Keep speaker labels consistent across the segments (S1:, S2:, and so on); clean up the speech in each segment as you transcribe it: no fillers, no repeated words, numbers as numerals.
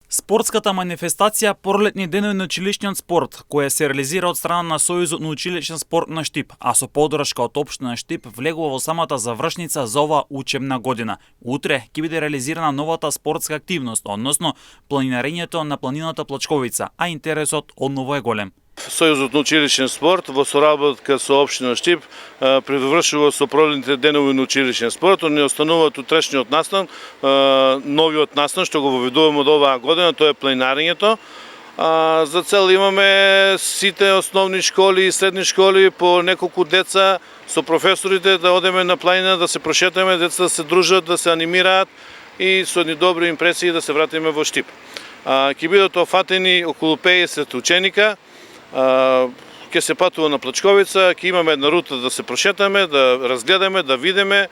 S1: Спортската манифестација Пролетни денови на училишниот спорт, која се реализира од страна на Сојузот на училишен спорт на Штип, а со поддршка од општина Штип, влегува во самата завршница за оваа учебна година. Утре ќе биде реализирана новата спортска активност, односно планинарењето на планината Плачковица, а интересот одново е голем.
S2: Сојузот на училишен спорт во соработка со општина Штип предвршува со Пролетните денови на училишен спорт. Они остануваат утрешниот настан, новиот настан што го воведуваме од оваа година, тоа е планинарењето. За цел имаме сите основни школи и средни школи по неколку деца со професорите да одеме на планина, да се прошетаме, децата да се дружат, да се анимираат и со едни добри импресии да се вратиме во Штип. Ќе бидат офатени околу 50 ученика. Ќе се патува на Плачковица, ќе имаме една рута да се прошетаме, да разгледаме, да видиме,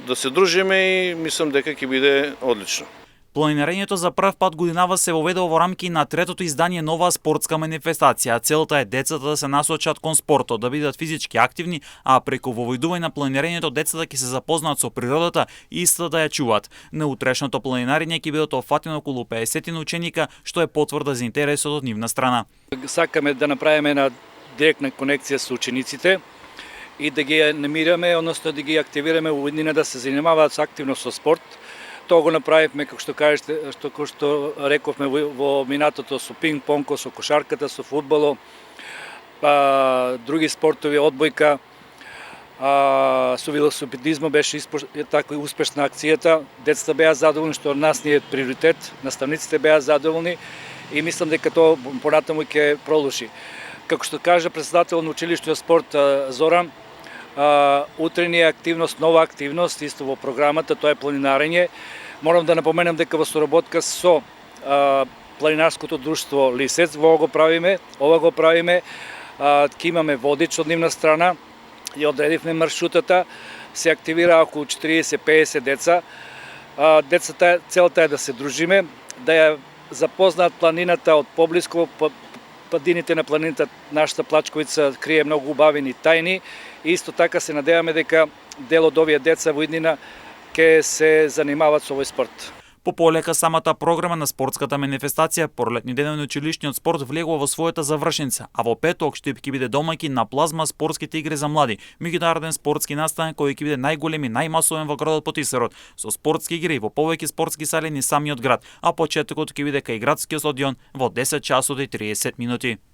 S2: да се дружиме и мислам дека ќе биде одлично.
S1: Планинарењето за прв пат годинава се воведува во рамки на третото издание нова спортска манифестација. Целта е децата да се насочат кон спортот, да бидат физички активни, а преку воведување на планинарењето децата ќе се запознаат со природата и истата да ја чуваат. На утрешното планинарење ќе бидат офатени околу 50 ученика, што е потврда за интересот од нивна страна.
S3: Сакаме да направиме една директна конекција со учениците и да ги намираме, односно да ги активираме во иднина да се занимаваат активно со спорт. Тоа го направивме, како што рековме во минатото со пинг-понко, со кошарката, со фудбало, други спортови, одбојка, со велосипедизмот беше така успешна акцијата. Децата беа задоволни што од нас не е приоритет, наставниците беа задоволни и мислам дека тоа понатаму ќе продолжи. Како што кажа председател на училиштниот спорт Зоран, утре ни е активност, нова активност, исто во програмата, тоа е планинарење. Морам да напоменам дека во соработка со планинарското друштво Лисец, ова го правиме, ќе имаме водич од нивна страна и одредивме маршрутата, се активира околу 40-50 деца. Децата, целта е да се дружиме, да ја запознаат планината од поблиско, падините на планината, нашата Плачковица крие многу убавени тајни и исто така се надеваме дека дел од овие деца во иднина ќе се занимаваат со овој спорт.
S1: Пополека самата програма на спортската манифестација Пролетни денови на училишниот спорт влегува во својата завршница, а во петок Штип ќе биде домаќин на плазма спортските игри за млади, меѓународен спортски настан кој ќе биде најголем и најмасовен во градот Потисарот, со спортски игри во повеќе спортски сали низ самиот град, а почетокот ќе биде кај градскиот стадион во 10 часот и 30 минути.